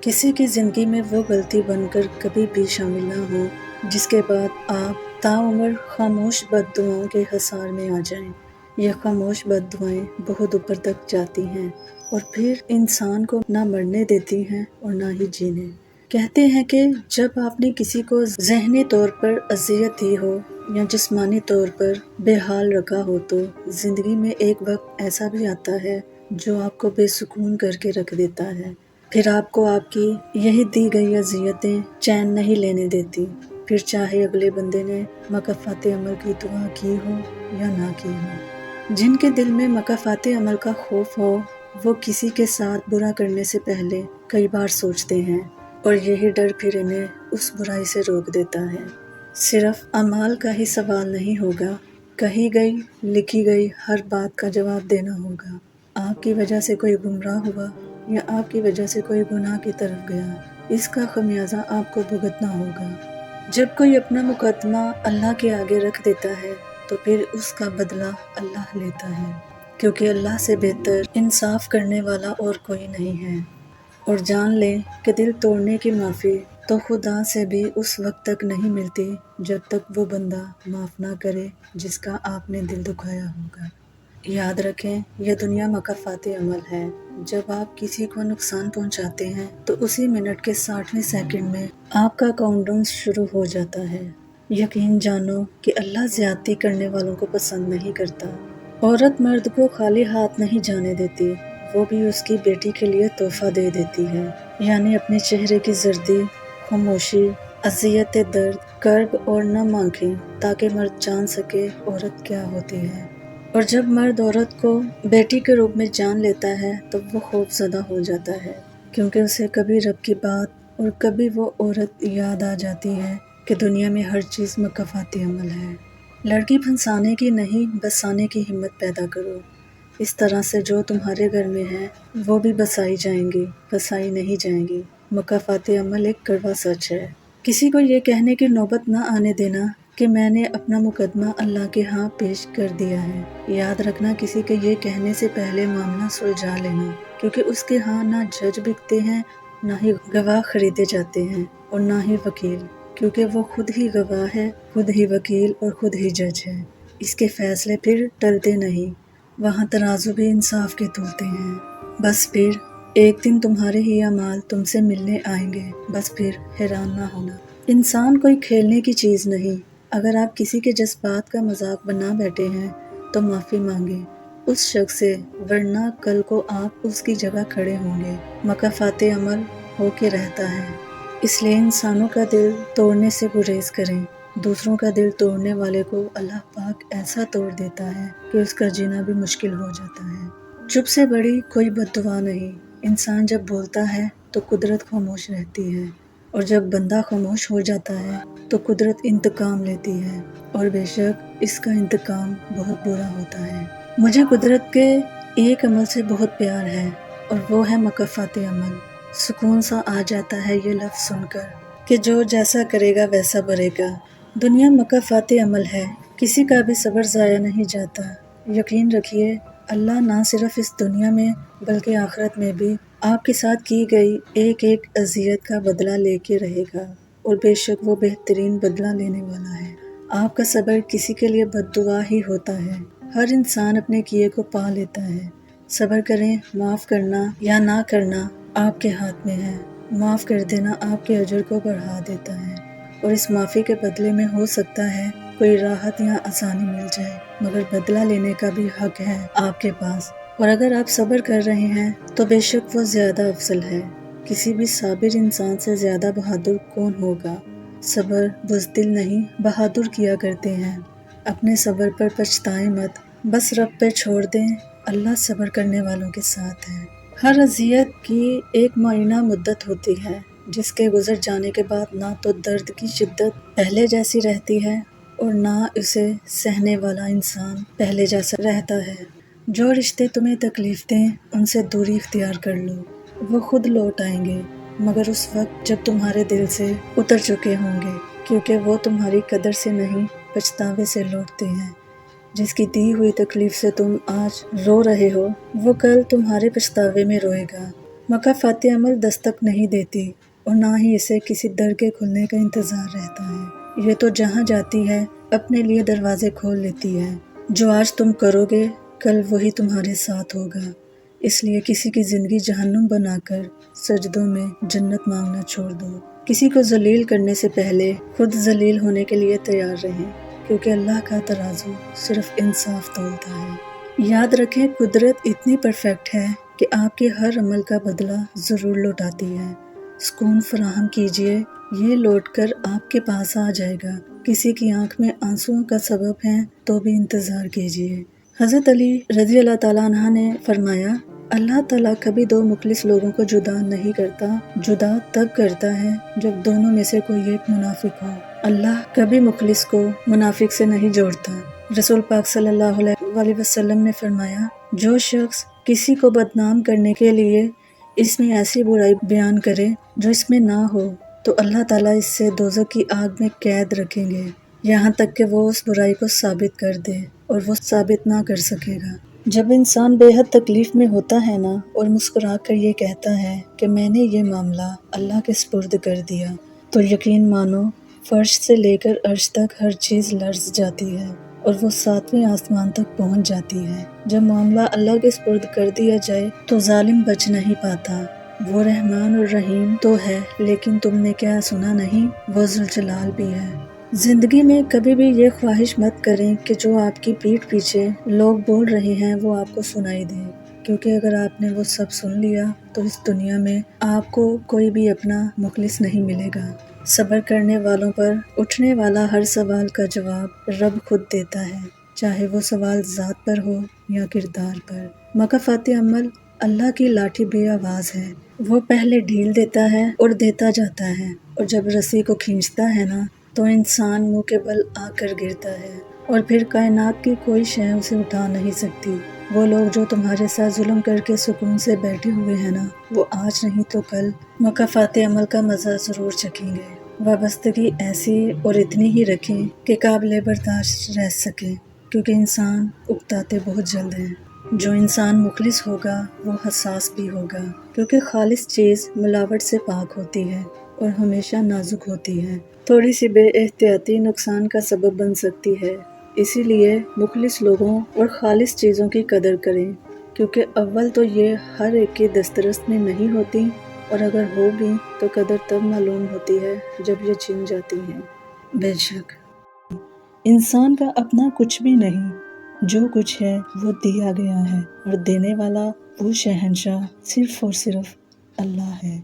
کسی کی زندگی میں وہ غلطی بن کر کبھی بھی شامل نہ ہو جس کے بعد آپ تاعمر خاموش بد دعاؤں کے حصار میں آ جائیں۔ یہ خاموش بد دعائیں بہت اوپر تک جاتی ہیں اور پھر انسان کو نہ مرنے دیتی ہیں اور نہ ہی جینے۔ کہتے ہیں کہ جب آپ نے کسی کو ذہنی طور پر اذیت دی ہو یا جسمانی طور پر بے حال رکھا ہو تو زندگی میں ایک وقت ایسا بھی آتا ہے جو آپ کو بے سکون کر کے رکھ دیتا ہے۔ پھر آپ کو آپ کی یہی دی گئی اذیتیں چین نہیں لینے دیتی، پھر چاہے اگلے بندے نے مکافات عمل کی دعا کی ہو یا نہ کی ہو۔ جن کے دل میں مکافات عمل کا خوف ہو وہ کسی کے ساتھ برا کرنے سے پہلے کئی بار سوچتے ہیں اور یہی ڈر پھر انہیں اس برائی سے روک دیتا ہے۔ صرف اعمال کا ہی سوال نہیں ہوگا، کہی گئی لکھی گئی ہر بات کا جواب دینا ہوگا۔ آپ کی وجہ سے کوئی گمراہ ہوا یا آپ کی وجہ سے کوئی گناہ کی طرف گیا، اس کا خمیازہ آپ کو بھگتنا ہوگا۔ جب کوئی اپنا مقدمہ اللہ کے آگے رکھ دیتا ہے تو پھر اس کا بدلہ اللہ لیتا ہے، کیونکہ اللہ سے بہتر انصاف کرنے والا اور کوئی نہیں ہے۔ اور جان لیں کہ دل توڑنے کی معافی تو خدا سے بھی اس وقت تک نہیں ملتی جب تک وہ بندہ معاف نہ کرے جس کا آپ نے دل دکھایا ہوگا۔ یاد رکھیں یہ دنیا مکافات عمل ہے۔ جب آپ کسی کو نقصان پہنچاتے ہیں تو اسی منٹ کے 60ویں سیکنڈ میں آپ کا کاؤنٹ ڈاؤن شروع ہو جاتا ہے۔ یقین جانو کہ اللہ زیادتی کرنے والوں کو پسند نہیں کرتا۔ عورت مرد کو خالی ہاتھ نہیں جانے دیتی، وہ بھی اس کی بیٹی کے لیے تحفہ دے دیتی ہے، یعنی اپنے چہرے کی زردی، خاموشی، اذیت درد، کرب اور نم آنکھیں، تاکہ مرد جان سکے عورت کیا ہوتی ہے۔ اور جب مرد عورت کو بیٹی کے روپ میں جان لیتا ہے تو وہ خوف زدہ ہو جاتا ہے، کیونکہ اسے کبھی رب کی بات اور کبھی وہ عورت یاد آ جاتی ہے کہ دنیا میں ہر چیز مکافات عمل ہے۔ لڑکی پھنسانے کی نہیں بسانے کی ہمت پیدا کرو، اس طرح سے جو تمہارے گھر میں ہے وہ بھی بسائی جائیں گی، پھنسائی نہیں جائیں گی۔ مکافات عمل ایک کڑوا سچ ہے۔ کسی کو یہ کہنے کی نوبت نہ آنے دینا کہ میں نے اپنا مقدمہ اللہ کے ہاں پیش کر دیا ہے۔ یاد رکھنا کسی کے یہ کہنے سے پہلے معاملہ سلجھا لینا، کیونکہ اس کے ہاں نہ جج بکتے ہیں، نہ ہی گواہ خریدے جاتے ہیں اور نہ ہی وکیل، کیونکہ وہ خود ہی گواہ ہے، خود ہی وکیل اور خود ہی جج ہے۔ اس کے فیصلے پھر ٹلتے نہیں، وہاں ترازو بھی انصاف کے تولتے ہیں۔ بس پھر ایک دن تمہارے ہی اعمال تم سے ملنے آئیں گے، بس پھر حیران نہ ہونا۔ انسان کوئی کھیلنے کی چیز نہیں۔ اگر آپ کسی کے جذبات کا مذاق بنا بیٹھے ہیں تو معافی مانگیں اس شخص سے، ورنہ کل کو آپ اس کی جگہ کھڑے ہوں گے۔ مکافات عمل ہو کے رہتا ہے، اس لیے انسانوں کا دل توڑنے سے گریز کریں۔ دوسروں کا دل توڑنے والے کو اللہ پاک ایسا توڑ دیتا ہے کہ اس کا جینا بھی مشکل ہو جاتا ہے۔ چپ سے بڑی کوئی بد دعا نہیں۔ انسان جب بولتا ہے تو قدرت خاموش رہتی ہے، اور جب بندہ خاموش ہو جاتا ہے تو قدرت انتقام لیتی ہے، اور بے شک اس کا انتقام بہت برا ہوتا ہے۔ مجھے قدرت کے ایک عمل سے بہت پیار ہے اور وہ ہے مکافات عمل۔ سکون سا آ جاتا ہے یہ لفظ سن کر کہ جو جیسا کرے گا ویسا بھرے گا۔ دنیا مکافات عمل ہے، کسی کا بھی صبر ضائع نہیں جاتا۔ یقین رکھیے اللہ نہ صرف اس دنیا میں بلکہ آخرت میں بھی آپ کے ساتھ کی گئی ایک ایک اذیت کا بدلہ لے کے رہے گا، اور بے شک وہ بہترین بدلہ لینے والا ہے۔ آپ کا صبر کسی کے لیے بد دعا ہی ہوتا ہے۔ ہر انسان اپنے کیے کو پا لیتا ہے۔ صبر کریں، معاف کرنا یا نہ کرنا آپ کے ہاتھ میں ہے۔ معاف کر دینا آپ کے اجر کو بڑھا دیتا ہے، اور اس معافی کے بدلے میں ہو سکتا ہے کوئی راحت یا آسانی مل جائے، مگر بدلہ لینے کا بھی حق ہے آپ کے پاس۔ اور اگر آپ صبر کر رہے ہیں تو بے شک وہ زیادہ افضل ہے۔ کسی بھی صابر انسان سے زیادہ بہادر کون ہوگا؟ صبر بزدل نہیں بہادر کیا کرتے ہیں۔ اپنے صبر پر پچھتائیں مت، بس رب پہ چھوڑ دیں، اللہ صبر کرنے والوں کے ساتھ ہے۔ ہر اذیت کی ایک معینہ مدت ہوتی ہے، جس کے گزر جانے کے بعد نہ تو درد کی شدت پہلے جیسی رہتی ہے اور نہ اسے سہنے والا انسان پہلے جیسا رہتا ہے۔ جو رشتے تمہیں تکلیف دیں ان سے دوری اختیار کر لو، وہ خود لوٹ آئیں گے، مگر اس وقت جب تمہارے دل سے اتر چکے ہوں گے، کیونکہ وہ تمہاری قدر سے نہیں پچھتاوے سے لوٹتے ہیں۔ جس کی دی ہوئی تکلیف سے تم آج رو رہے ہو وہ کل تمہارے پچھتاوے میں روئے گا۔ مکہ فاتح عمل دستک نہیں دیتی اور نہ ہی اسے کسی در کے کھلنے کا انتظار رہتا ہے۔ یہ تو جہاں جاتی ہے اپنے لیے دروازے کھول لیتی ہے۔ جو آج تم کرو گے کل وہی تمہارے ساتھ ہوگا، اس لیے کسی کی زندگی جہنم بنا کر سجدوں میں جنت مانگنا چھوڑ دو۔ کسی کو ذلیل کرنے سے پہلے خود ذلیل ہونے کے لیے تیار رہیں، کیونکہ اللہ کا ترازو صرف انصاف تولتا ہے۔ یاد رکھیں قدرت اتنی پرفیکٹ ہے کہ آپ کے ہر عمل کا بدلہ ضرور لوٹاتی ہے۔ سکون فراہم کیجیے، یہ لوٹ کر آپ کے پاس آ جائے گا۔ کسی کی آنکھ میں آنسوؤں کا سبب ہے تو بھی انتظار کیجیے۔ حضرت علی رضی اللہ تعالیٰ عنہ نے فرمایا، اللہ تعالیٰ کبھی دو مخلص لوگوں کو جدا نہیں کرتا، جدا تب کرتا ہے جب دونوں میں سے کوئی ایک منافق ہو۔ اللہ کبھی مخلص کو منافق سے نہیں جوڑتا۔ رسول پاک صلی اللہ علیہ وسلم نے فرمایا، جو شخص کسی کو بدنام کرنے کے لیے اس میں ایسی برائی بیان کرے جو اس میں نہ ہو تو اللہ تعالیٰ اس سے دوزخ کی آگ میں قید رکھیں گے یہاں تک کہ وہ اس برائی کو ثابت کر دے، اور وہ ثابت نہ کر سکے گا۔ جب انسان بے حد تکلیف میں ہوتا ہے نا اور مسکرا کر یہ کہتا ہے کہ میں نے یہ معاملہ اللہ کے سپرد کر دیا، تو یقین مانو فرش سے لے کر عرش تک ہر چیز لرز جاتی ہے اور وہ 7ویں آسمان تک پہنچ جاتی ہے۔ جب معاملہ اللہ کے سپرد کر دیا جائے تو ظالم بچ نہیں پاتا۔ وہ رحمان اور رحیم تو ہے، لیکن تم نے کیا سنا نہیں، وہ ذوالجلال بھی ہے۔ زندگی میں کبھی بھی یہ خواہش مت کریں کہ جو آپ کی پیٹھ پیچھے لوگ بول رہے ہیں وہ آپ کو سنائی دے، کیونکہ اگر آپ نے وہ سب سن لیا تو اس دنیا میں آپ کو کوئی بھی اپنا مخلص نہیں ملے گا۔ صبر کرنے والوں پر اٹھنے والا ہر سوال کا جواب رب خود دیتا ہے، چاہے وہ سوال ذات پر ہو یا کردار پر۔ مکہ فاتح عمل اللہ کی لاٹھی بے آواز ہے، وہ پہلے ڈھیل دیتا ہے اور دیتا جاتا ہے، اور جب رسی کو کھینچتا ہے نا تو انسان منہ کے بل آ کر گرتا ہے، اور پھر کائنات کی کوئی شے اسے اٹھا نہیں سکتی۔ وہ لوگ جو تمہارے ساتھ ظلم کر کے سکون سے بیٹھے ہوئے ہیں نا، وہ آج نہیں تو کل مکہ فاتح عمل کا مزہ ضرور چکھیں گے۔ وابستگی ایسی اور اتنی ہی رکھیں کہ قابل برداشت رہ سکے، کیونکہ انسان اکتاتے بہت جلد ہیں۔ جو انسان مخلص ہوگا وہ حساس بھی ہوگا، کیونکہ خالص چیز ملاوٹ سے پاک ہوتی ہے اور ہمیشہ نازک ہوتی ہے۔ تھوڑی سی بے احتیاطی نقصان کا سبب بن سکتی ہے، اسی لیے مخلص لوگوں اور خالص چیزوں کی قدر کریں، کیونکہ اول تو یہ ہر ایک کی دسترس میں نہیں ہوتی، اور اگر ہو بھی تو قدر تب معلوم ہوتی ہے جب یہ چھن جاتی ہیں۔ بے شک انسان کا اپنا کچھ بھی نہیں، جو کچھ ہے وہ دیا گیا ہے، اور دینے والا وہ شہنشاہ صرف اور صرف اللہ ہے۔